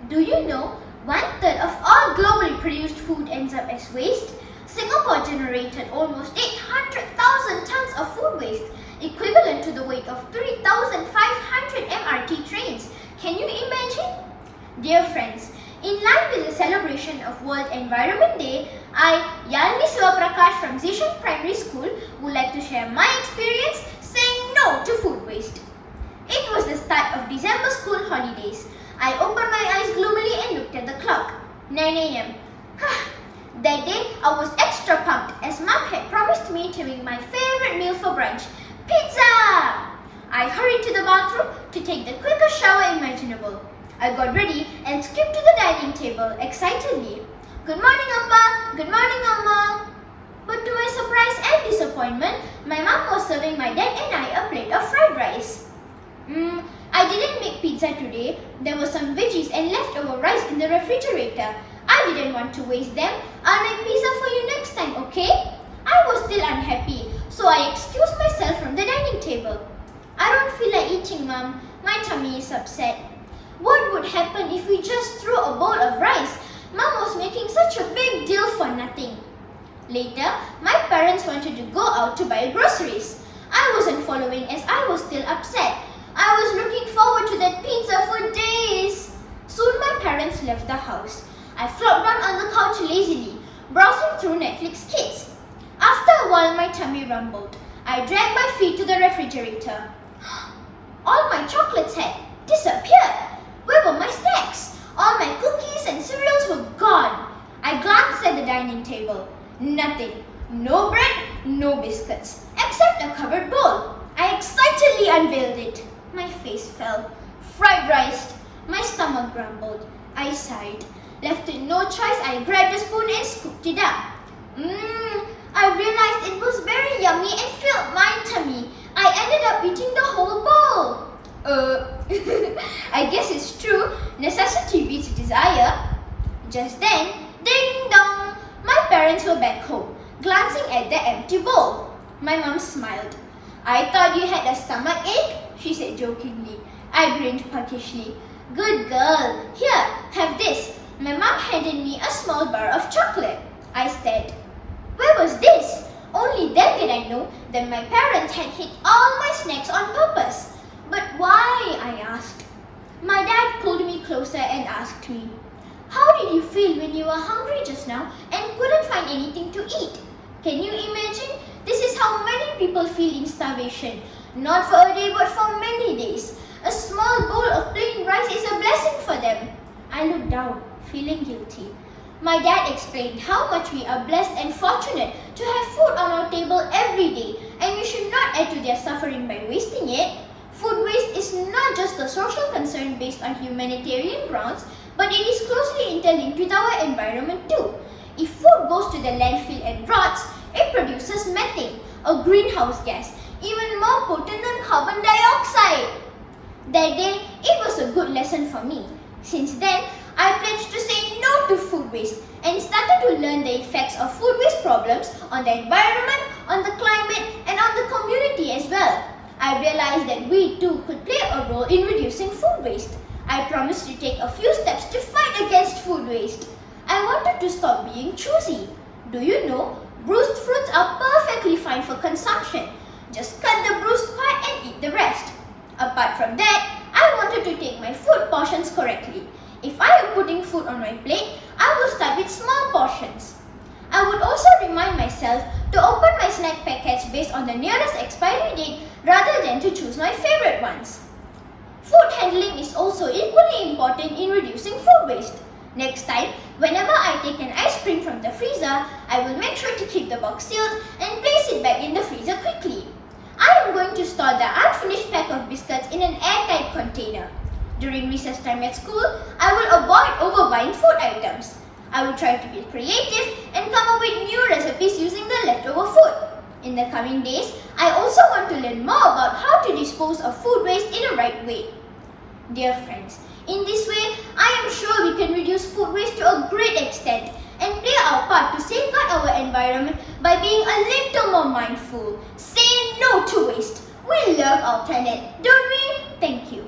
Do you know 1/3 of all globally produced food ends up as waste? Singapore generated almost 800,000 tons of food waste, equivalent to the weight of 3,500 MRT trains. Can you imagine? Dear friends, in line with the celebration of World Environment Day, I, Yazhini Sivaprakash from Yazhini Primary School, would like to share my experience saying no to food waste. It was the start of December school holidays. I opened my eyes gloomily and looked at the clock. 9 a.m. That day, I was extra pumped as Mum had promised me to make my favorite meal for brunch, pizza! I hurried to the bathroom to take the quickest shower imaginable. I got ready and skipped to the dining table excitedly. Good morning, Appa! Good morning, Amma! But to my surprise and disappointment, my mum was serving my dad and I a plate of fried rice. I didn't make pizza today. There were some veggies and leftover rice in the refrigerator. I didn't want to waste them. I'll make pizza for you next time, okay? I was still unhappy, so I excused myself from the dining table. I don't feel like eating, Mum. My tummy is upset. What would happen if we just threw a bowl of rice? Mum was making such a big deal for nothing. Later, my parents wanted to go out to buy groceries. I wasn't following as I was still upset. I was looking forward to that pizza for days. Soon my parents left the house. I flopped down on the couch lazily, browsing through Netflix Kids. After a while, my tummy rumbled. I dragged my feet to the refrigerator. All my chocolates had disappeared. Where were my snacks? All my cookies and cereals were gone. I glanced at the dining table. Nothing. No bread, no biscuits, except a covered bowl. I excitedly unveiled it. My face fell. Fried rice. My stomach grumbled. I sighed. Left with no choice, I grabbed a spoon and scooped it up. I realized it was very yummy and filled my tummy. I ended up eating the whole bowl. I guess it's true. Necessity beats desire. Just then, ding dong, my parents were back home, glancing at the empty bowl. My mum smiled. I thought you had a stomach ache, she said jokingly. I grinned puckishly. Good girl. Here, have this. My mum handed me a small bar of chocolate. I stared. Where was this? Only then did I know that my parents had hid all my snacks on purpose. But why? I asked. My dad pulled me closer and asked me, how did you feel when you were hungry just now and couldn't find anything to eat? Can you imagine? This is how many people feel in starvation. Not for a day but for many days. A small bowl of plain rice is a blessing for them. I looked down, feeling guilty. My dad explained how much we are blessed and fortunate to have food on our table every day, and we should not add to their suffering by wasting it. Food waste is not just a social concern based on humanitarian grounds, but it is closely interlinked with our environment too. If food goes to the landfill and rots, it produces methane, a greenhouse gas, even more potent than carbon dioxide. That day, it was a good lesson for me. Since then, I pledged to say no to food waste and started to learn the effects of food waste problems on the environment, on the climate, and on the community as well. I realized that we too could play a role in reducing food waste. I promised to take a few steps to fight against food waste. I wanted to stop being choosy. Do you know, bruised fruits are perfectly fine for consumption. Just cut the bruised part and eat the rest. Apart from that, I wanted to take my food portions correctly. If I am putting food on my plate, I will start with small portions. I would also remind myself to open my snack packets based on the nearest expiry date rather than to choose my favorite ones. Food handling is also equally important in reducing food waste. Next time, whenever I take an ice cream from the freezer, I will make sure to keep the box sealed and place it back in the freezer quickly. I am going to store the unfinished pack of biscuits in an airtight container. During recess time at school, I will avoid overbuying food items. I will try to be creative and come up with new recipes using the leftover food. In the coming days, I also want to learn more about how to dispose of food waste in a right way. Dear friends, in this way, I am sure we can reduce food waste to a great extent and play our part to safeguard our environment by being a little more mindful. Say no to waste. We love our planet, don't we? Thank you.